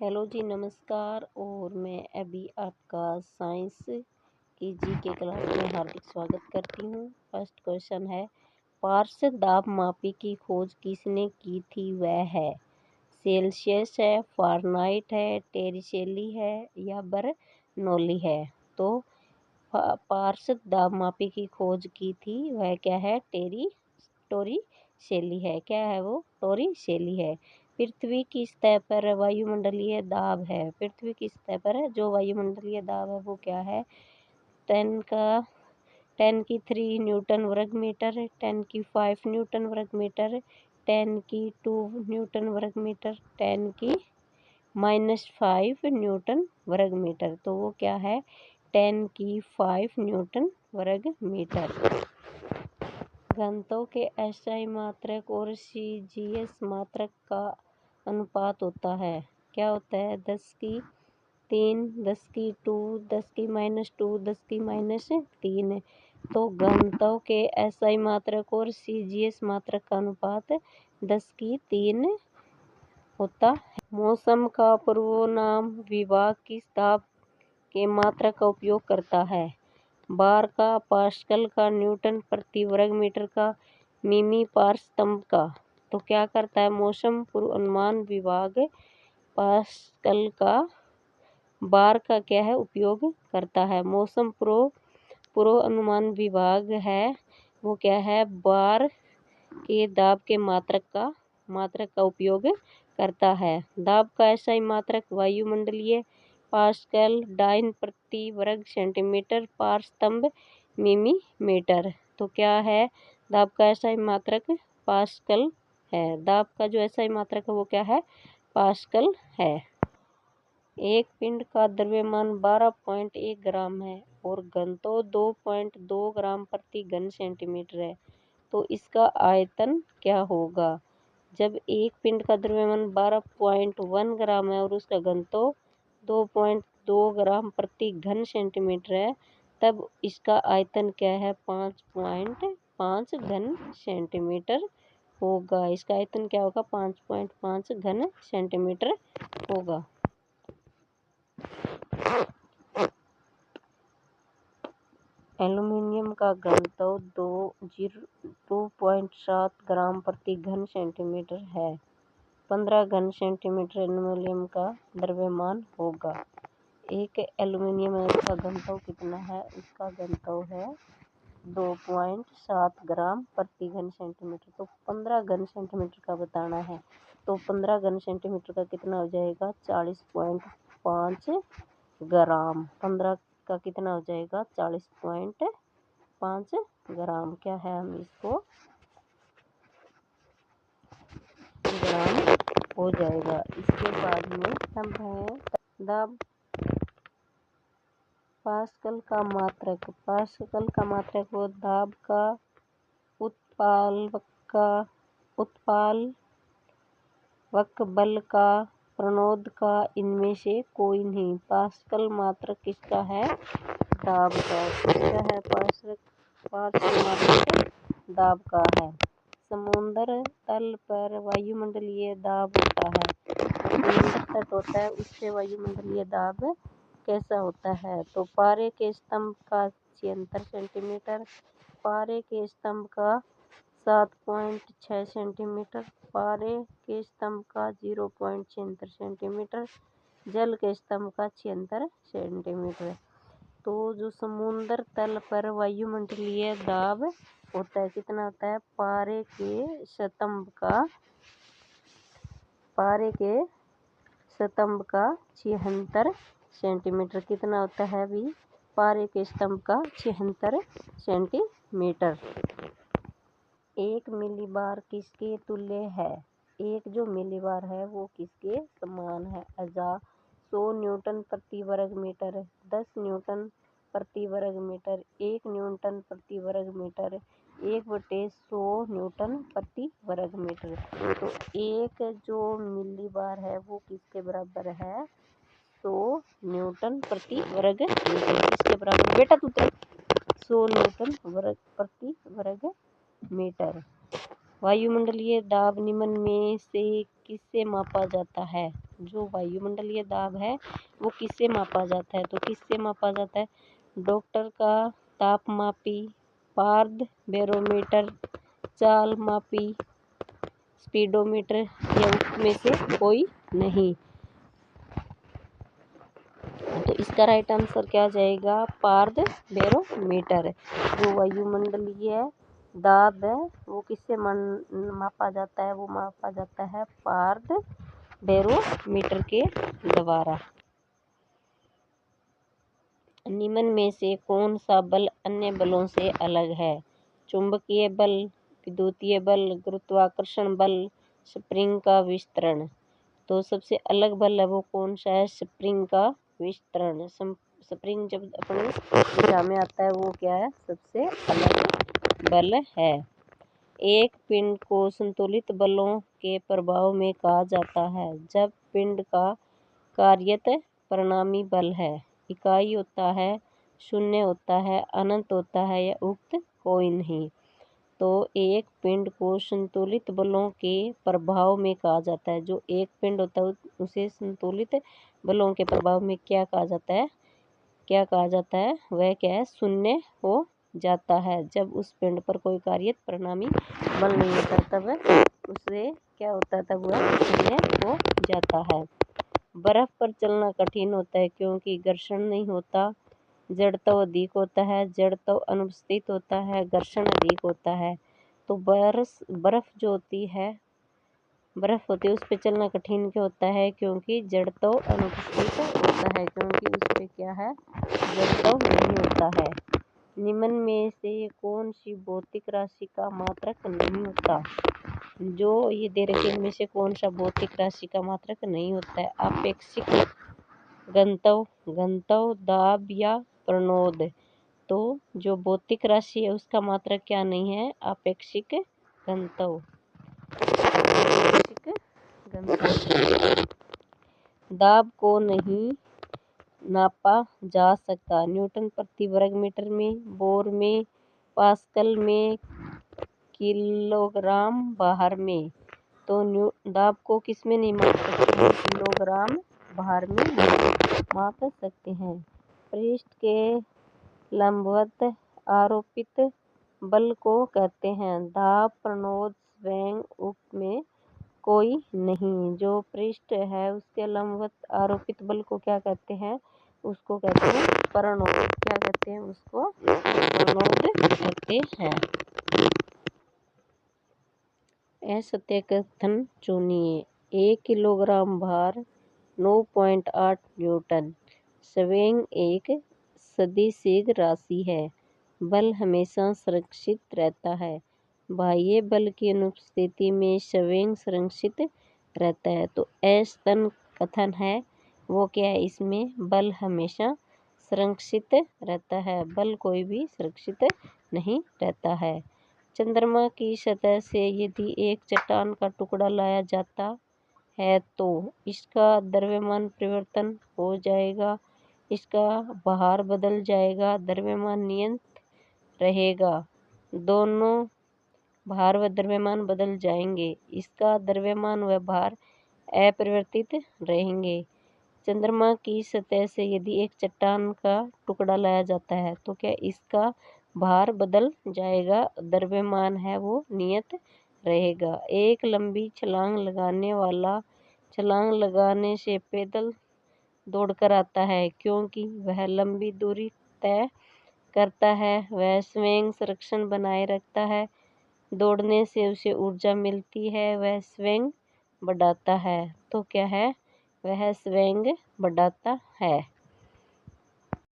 Hello जी, नमस्कार। और मैं अभी आपका साइंस की जीके क्लास में हार्दिक स्वागत करती हूँ। फर्स्ट क्वेश्चन है, पार्श्व दाब मापी की खोज किसने की थी? वह है सेल्सियस है, फ़ारेनहाइट है, टेरिसेली है या बर्नौली है। तो पार्श्व दाब मापी की खोज की थी वह क्या है? टोरिसेली है। क्या है वो? टोरिसेली है। पृथ्वी की सतह पर वायुमंडलीय दाब है। पृथ्वी की सतह पर जो वायुमंडलीय दाब है वो क्या है? 10 की 3 न्यूटन वर्ग मीटर, 10 की 5 न्यूटन वर्ग मीटर, 10 की 2 न्यूटन वर्ग मीटर, 10 की-5 न्यूटन वर्ग मीटर। तो वो क्या है? 10 की 5 न्यूटन वर्ग मीटर। घनत्व के एसआई मात्रक और सीजीएस मात्रक का अनुपात होता है। क्या होता है? 10 की 3, 10 की 2, 10 की-2, 10 की-3। तो घनत्व के एसआई मात्रक और सीजीएस मात्रक का अनुपात 10 की 3 होता है। मौसम का पूर्वानुमान विभाग किस दाब के मात्रक का उपयोग करता है? बार का, पास्कल का, न्यूटन प्रति वर्ग मीटर का, मिमी पारस्तंभ का। तो क्या करता है मौसम पूर्वानुमान विभाग? पास्कल का, बार का क्या है उपयोग करता है। मौसम पूर्वानुमान विभाग है वो क्या है? बार के दाब के मात्रक का उपयोग करता है। दाब का एसआई मात्रक वायुमंडलीय पास्कल, डाइन प्रति वर्ग सेंटीमीटर, पारस्तंभ मिलीमीटर। तो क्या है? दाब का एसआई मात्रक पास्कल है। दाब का जो एसआई मात्रक है वो क्या है? पास्कल है। एक पिंड का द्रव्यमान 12.1 ग्राम है और घनत्व 2.2 ग्राम प्रति घन सेंटीमीटर है। तो इसका आयतन क्या होगा? जब एक पिंड का द्रव्यमान 12.1 ग्राम है और उसका घनत्व 2.2 ग्राम प्रति घन सेंटीमीटर है, तब इसका आयतन क्या है? 5.5 घन सेंटीमीटर होगा। इसका आयतन क्या होगा? 5.5 घन सेंटीमीटर होगा। एल्यूमीनियम का घनत्व 2.7 ग्राम प्रति घन सेंटीमीटर है। 15 घन सेंटीमीटर एल्यूमीनियम का द्रव्यमान होगा। एक एल्यूमीनियम है, इसका घनत्व कितना है? इसका घनत्व है 2.7 ग्राम प्रति घन सेंटीमीटर। तो 15 घन सेंटीमीटर का बताना है। तो 15 घन सेंटीमीटर का कितना हो जाएगा? 40.5 ग्राम। 15 का कितना हो जाएगा? 40.5 ग्राम। क्या है? हम इसको ग्राम हो जाएगा। इसके बाद में हम है दाब पास्कल का मात्रक। पास्कल का मात्रक वो दाब का, उत्प्लावक बल का, प्रणोद का, इनमें से कोई नहीं। पास्कल मात्रक किसका है? दाब का। किसका है? पास्कल मात्रक दाब का है। समुद्र तल पर वायुमंडलीय दाब होता है। समुद्र तट होता है उससे वायुमंडलीय दाब कैसा होता है? तो पारे के स्तंभ का 76 सेंटीमीटर, पारे के स्तंभ का 7.6 सेंटीमीटर, पारे के स्तंभ का 0.76 सेंटीमीटर, जल के स्तंभ का 76 सेंटीमीटर। तो जो समुद्र तल पर वायुमंडलीय दाब होता है कितना होता है? पारे के स्तंभ का 76 सेंटीमीटर। कितना होता है अभी? पारे के स्तंभ का 76 सेंटीमीटर। एक मिलीबार किसके तुल्य है? एक जो मिलीबार है वो किसके समान है? 100 न्यूटन प्रति वर्ग मीटर, 10 न्यूटन प्रति वर्ग मीटर, 1 न्यूटन प्रति वर्ग मीटर, 1/100 न्यूटन प्रति वर्ग मीटर। तो एक जो मिलीबार है वो किसके बराबर है? 100 न्यूटन प्रति वर्ग मीटर। किसके बराबर बेटा? तू 100 न्यूटन प्रति वर्ग मीटर। वायुमंडलीय दाब निम्न में से किससे मापा जाता है? जो वायुमंडलीय दाब है वो किससे मापा जाता है? तो किससे मापा जाता है? डॉक्टर का तापमापी, पार्द बैरोमीटर, चाल मापी, स्पीडोमीटर या उसमें से कोई नहीं। तो इसका राइट आंसर क्या जाएगा? पार्द बैरोमीटर। जो वायुमंडलीय दाब है वो किससे मापा जाता है? वो मापा जाता है पार्द बैरोमीटर के द्वारा। निम्न में से कौन सा बल अन्य बलों से अलग है? चुंबकीय बल, विद्युतीय बल, गुरुत्वाकर्षण बल, स्प्रिंग का विस्तरण। तो सबसे अलग बल है वो कौन सा है? स्प्रिंग का विस्तरण। स्प्रिंग जब अपनी दिशा में आता है वो क्या है? सबसे अलग बल है। एक पिंड को संतुलित बलों के प्रभाव में कहा जाता है जब पिंड का कार्यत परिणामी बल है। इकाई होता है, शून्य होता है, अनंत होता है या उक्त कोई नहीं। तो एक पिंड को संतुलित बलों के प्रभाव में कहा जाता है। जो एक पिंड होता है उसे संतुलित बलों के प्रभाव में क्या कहा जाता है? क्या कहा जाता है? वह क्या है? शून्य हो जाता है। जब उस पिंड पर कोई कार्यत परिणामी बल नहीं होता तब उसे क्या होता है? तब वह शून्य हो जाता है। बर्फ पर चलना कठिन होता है क्योंकि घर्षण नहीं होता, जड़त्व अधिक होता है। जड़त्व अनुपस्थित होता है, घर्षण अधिक होता है। तो बर्फ जो होती है, बर्फ होती है उस पर चलना कठिन क्यों होता है? क्योंकि जड़त्व अनुपस्थित होता है, क्योंकि उस पर क्या है? जड़त्व नहीं होता है। निम्न में से कौन सी भौतिक राशि का मात्रक नहीं होता? जो ये दे रखे इनमें से कौन सा भौतिक राशि का मात्रक नहीं होता है? आपेक्षिक घनत्व, दाब या प्रणोद। तो जो भौतिक राशि है उसका मात्रक क्या नहीं है? आपेक्षिक घनत्व। दाब को नहीं नापा जा सकता। न्यूटन प्रति वर्ग मीटर में, बोर में, पास्कल में, किलोग्राम बार में। तो दाब को किस में नहीं माप सकते हैं? किलोग्राम बार में माप सकते हैं। पृष्ठ के लंबवत आरोपित बल को कहते हैं दाब, प्रणोद, स्वेग, उक्त में कोई नहीं। जो पृष्ठ है उसके लंबवत आरोपित बल को क्या कहते हैं? उसको कहते हैं प्रणोद। क्या कहते हैं? उसको प्रणोद कहते हैं। असत्य कथन चुनिए। 1 किलोग्राम भार 9.8 न्यूटन। स्वेग एक सदिश राशि है। बल हमेशा संरक्षित रहता है। बाह्य बल की अनुपस्थिति में स्वेग संरक्षित रहता है। तो असत्य कथन है वो क्या है? इसमें बल हमेशा संरक्षित रहता है, बल कोई भी सुरक्षित नहीं रहता है। चंद्रमा की सतह से यदि एक चट्टान का टुकड़ा लाया जाता है तो इसका द्रव्यमान परिवर्तन हो जाएगा, इसका भार बदल जाएगा, द्रव्यमान नियत रहेगा। दोनों भार व द्रव्यमान बदल जाएंगे, इसका द्रव्यमान व भार अपरिवर्तित रहेंगे। चंद्रमा की सतह से यदि एक चट्टान का टुकड़ा लाया जाता है तो क्या इसका भार बदल जाएगा, द्रव्यमान है वो नियत रहेगा। एक लंबी छलांग लगाने वाला छलांग लगाने से पैदल दौड़कर आता है क्योंकि वह लंबी दूरी तय करता है, वह स्वेग संरक्षण बनाए रखता है, दौड़ने से उसे ऊर्जा मिलती है, वह स्वेग बढ़ाता है। तो क्या है? वह स्वेग बढ़ाता है।